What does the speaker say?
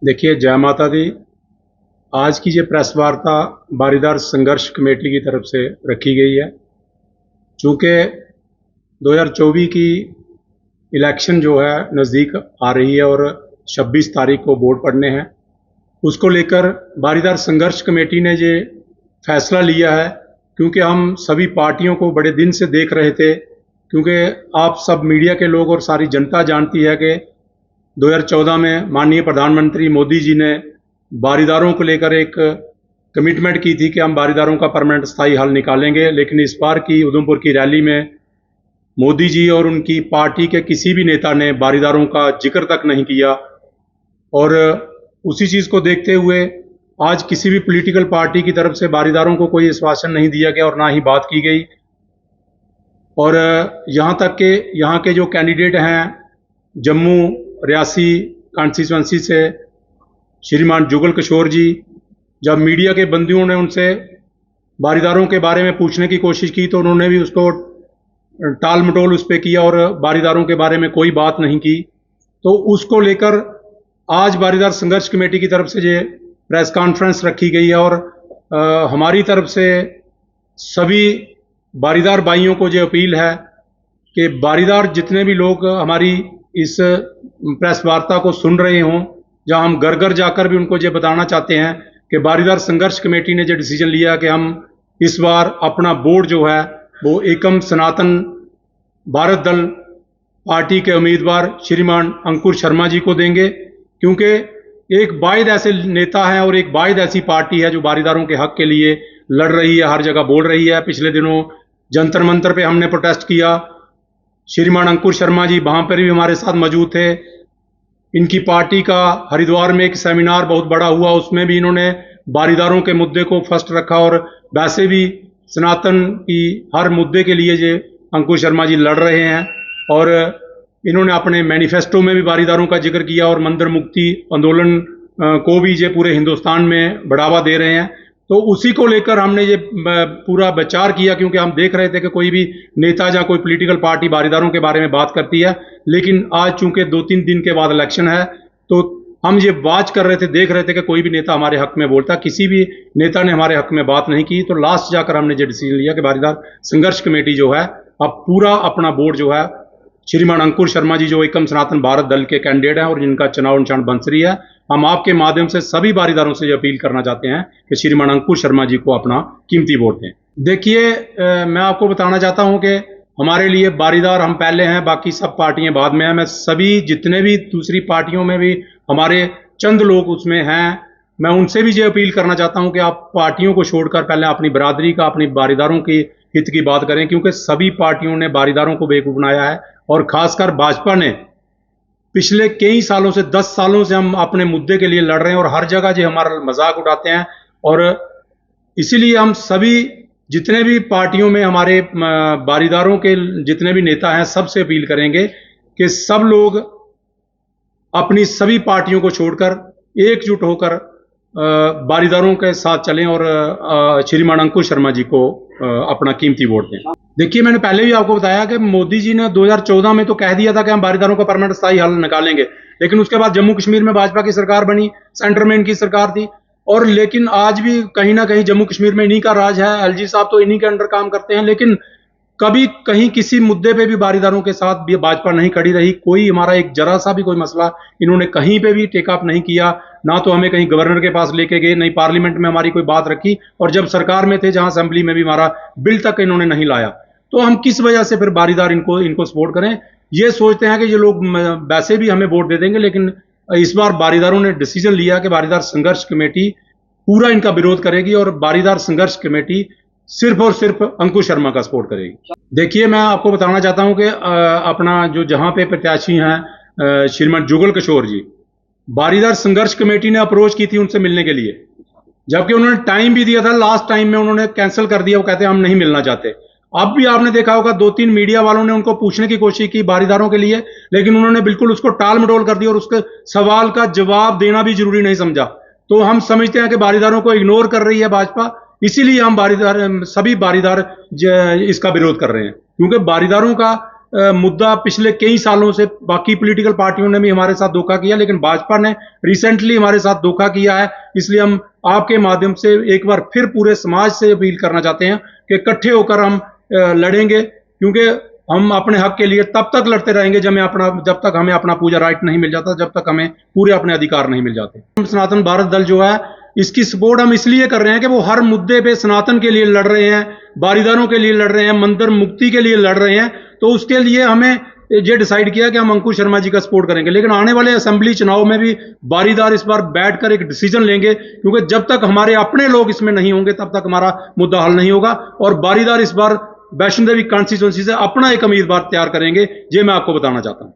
देखिए, जय माता दी। आज की ये प्रेस वार्ता बारीदार संघर्ष कमेटी की तरफ से रखी गई है। चूँकि 2024 की इलेक्शन जो है नज़दीक आ रही है और 26 तारीख को वोट पड़ने हैं, उसको लेकर बारीदार संघर्ष कमेटी ने ये फैसला लिया है। क्योंकि हम सभी पार्टियों को बड़े दिन से देख रहे थे, क्योंकि आप सब मीडिया के लोग और सारी जनता जानती है कि 2014 में माननीय प्रधानमंत्री मोदी जी ने बारीदारों को लेकर एक कमिटमेंट की थी कि हम बारीदारों का परमानेंट स्थायी हल निकालेंगे। लेकिन इस बार की उधमपुर की रैली में मोदी जी और उनकी पार्टी के किसी भी नेता ने बारीदारों का जिक्र तक नहीं किया। और उसी चीज़ को देखते हुए आज किसी भी पॉलिटिकल पार्टी की तरफ से बारीदारों को कोई आश्वासन नहीं दिया गया और ना ही बात की गई। और यहाँ तक कि यहाँ के जो कैंडिडेट हैं जम्मू रियासी कॉन्स्टिट्यूंसी से श्रीमान जुगल किशोर जी, जब मीडिया के बंदियों ने उनसे बारीदारों के बारे में पूछने की कोशिश की तो उन्होंने भी उसको टाल मटोल उस पर किया और बारीदारों के बारे में कोई बात नहीं की। तो उसको लेकर आज बारीदार संघर्ष कमेटी की तरफ से ये प्रेस कॉन्फ्रेंस रखी गई है। और हमारी तरफ से सभी बारीदार भाइयों को ये अपील है कि बारीदार जितने भी लोग हमारी इस प्रेस वार्ता को सुन रहे हों, जहां हम घर घर जाकर भी उनको ये बताना चाहते हैं कि बारीदार संघर्ष कमेटी ने जो डिसीजन लिया कि हम इस बार अपना बोर्ड जो है वो एकम सनातन भारत दल पार्टी के उम्मीदवार श्रीमान अंकुर शर्मा जी को देंगे। क्योंकि एक वाहिद ऐसे नेता हैं और एक वाहिद ऐसी पार्टी है जो बारीदारों के हक के लिए लड़ रही है, हर जगह बोल रही है। पिछले दिनों जंतर मंतर पे हमने प्रोटेस्ट किया, श्रीमान अंकुर शर्मा जी वहां पर भी हमारे साथ मौजूद थे। इनकी पार्टी का हरिद्वार में एक सेमिनार बहुत बड़ा हुआ, उसमें भी इन्होंने बारीदारों के मुद्दे को फर्स्ट रखा। और वैसे भी सनातन की हर मुद्दे के लिए ये अंकुर शर्मा जी लड़ रहे हैं और इन्होंने अपने मैनिफेस्टो में भी बारीदारों का जिक्र किया और मंदिर मुक्ति आंदोलन को भी ये पूरे हिंदुस्तान में बढ़ावा दे रहे हैं। तो उसी को लेकर हमने ये पूरा विचार किया, क्योंकि हम देख रहे थे कि कोई भी नेता या कोई पॉलिटिकल पार्टी बारीदारों के बारे में बात करती है। लेकिन आज चूंकि 2-3 दिन के बाद इलेक्शन है तो हम ये वाच कर रहे थे, देख रहे थे कि कोई भी नेता हमारे हक में बोलता, किसी भी नेता ने हमारे हक में बात नहीं की। तो लास्ट जाकर हमने ये डिसीजन लिया कि बारीदार संघर्ष कमेटी जो है अब पूरा अपना बोर्ड जो है श्रीमान अंकुर शर्मा जी जो एकम सनातन भारत दल के कैंडिडेट हैं और जिनका चुनाव निशान बंसरी है, हम आपके माध्यम से सभी बारीदारों से ये अपील करना चाहते हैं कि श्रीमान अंकुर शर्मा जी को अपना कीमती वोट दें। देखिए, मैं आपको बताना चाहता हूं कि हमारे लिए बारीदार हम पहले हैं, बाकी सब पार्टियां बाद में हैं। मैं सभी जितने भी दूसरी पार्टियों में भी हमारे चंद लोग उसमें हैं, मैं उनसे भी ये अपील करना चाहता हूं कि आप पार्टियों को छोड़कर पहले अपनी बरादरी का, अपनी बारीदारों की हित की बात करें। क्योंकि सभी पार्टियों ने बारीदारों को बेवकूफ बनाया है और खासकर भाजपा ने पिछले कई सालों से 10 सालों से हम अपने मुद्दे के लिए लड़ रहे हैं और हर जगह जो हमारा मजाक उड़ाते हैं। और इसीलिए हम सभी जितने भी पार्टियों में हमारे बारीदारों के जितने भी नेता हैं सबसे अपील करेंगे कि सब लोग अपनी सभी पार्टियों को छोड़कर एकजुट होकर बारीदारों के साथ चलें और श्रीमान अंकुर शर्मा जी को अपना कीमती वोट दें। देखिए, मैंने पहले भी आपको बताया कि मोदी जी ने 2014 में तो कह दिया था कि हम बारीदारों का परमानेंट स्थायी हल निकालेंगे। लेकिन उसके बाद जम्मू कश्मीर में भाजपा की सरकार बनी, सेंटर में इनकी सरकार थी। और लेकिन आज भी कहीं ना कहीं जम्मू कश्मीर में इन्हीं का राज है, एलजी साहब तो इन्हीं के अंडर काम करते हैं। लेकिन कभी कहीं किसी मुद्दे पे भी बारीदारों के साथ भी भाजपा नहीं खड़ी रही। कोई हमारा एक जरा सा भी कोई मसला इन्होंने कहीं पे भी टेक अप नहीं किया, ना तो हमें कहीं गवर्नर के पास लेके गए, नहीं पार्लियामेंट में हमारी कोई बात रखी। और जब सरकार में थे, जहां असेंबली में भी हमारा बिल तक इन्होंने नहीं लाया। तो हम किस वजह से फिर बारीदार इनको सपोर्ट करें? ये सोचते हैं कि ये लोग वैसे भी हमें वोट दे देंगे। लेकिन इस बार बारीदारों ने डिसीजन लिया कि बारीदार संघर्ष कमेटी पूरा इनका विरोध करेगी और बारीदार संघर्ष कमेटी सिर्फ और सिर्फ अंकुर शर्मा का सपोर्ट करेगी। देखिए, मैं आपको बताना चाहता हूं कि अपना जो जहां पे प्रत्याशी हैं श्रीमान जुगल किशोर जी, बारीदार संघर्ष कमेटी ने अप्रोच की थी उनसे मिलने के लिए, जबकि उन्होंने टाइम भी दिया था। लास्ट टाइम में उन्होंने कैंसिल कर दिया, वो कहते हैं हम नहीं मिलना चाहते। अब भी आपने देखा होगा 2-3 मीडिया वालों ने उनको पूछने की कोशिश की बारीदारों के लिए, लेकिन उन्होंने बिल्कुल उसको टाल मटोल कर दिया और उसके सवाल का जवाब देना भी जरूरी नहीं समझा। तो हम समझते हैं कि बारीदारों को इग्नोर कर रही है भाजपा, इसीलिए हम सभी बारीदार इसका विरोध कर रहे हैं। क्योंकि बारीदारों का मुद्दा पिछले कई सालों से बाकी पॉलिटिकल पार्टियों ने भी हमारे साथ धोखा किया, लेकिन भाजपा ने रिसेंटली हमारे साथ धोखा किया है। इसलिए हम आपके माध्यम से एक बार फिर पूरे समाज से अपील करना चाहते हैं कि इकट्ठे होकर हम लड़ेंगे, क्योंकि हम अपने हक के लिए तब तक लड़ते रहेंगे जब तक हमें अपना पूरा राइट नहीं मिल जाता, जब तक हमें पूरे अपने अधिकार नहीं मिल जाते। हम सनातन भारत दल जो है, इसकी सपोर्ट हम इसलिए कर रहे हैं कि वो हर मुद्दे पे सनातन के लिए लड़ रहे हैं, बारीदारों के लिए लड़ रहे हैं, मंदिर मुक्ति के लिए लड़ रहे हैं। तो उसके लिए हमें ये डिसाइड किया कि हम अंकुश शर्मा जी का सपोर्ट करेंगे। लेकिन आने वाले असेंबली चुनाव में भी बारीदार इस बार बैठकर एक डिसीजन लेंगे, क्योंकि जब तक हमारे अपने लोग इसमें नहीं होंगे तब तक हमारा मुद्दा हल नहीं होगा। और बारीदार इस बार वैष्णो देवी कॉन्स्टिट्यूंसी से अपना एक उम्मीदवार तैयार करेंगे, ये मैं आपको बताना चाहता हूं।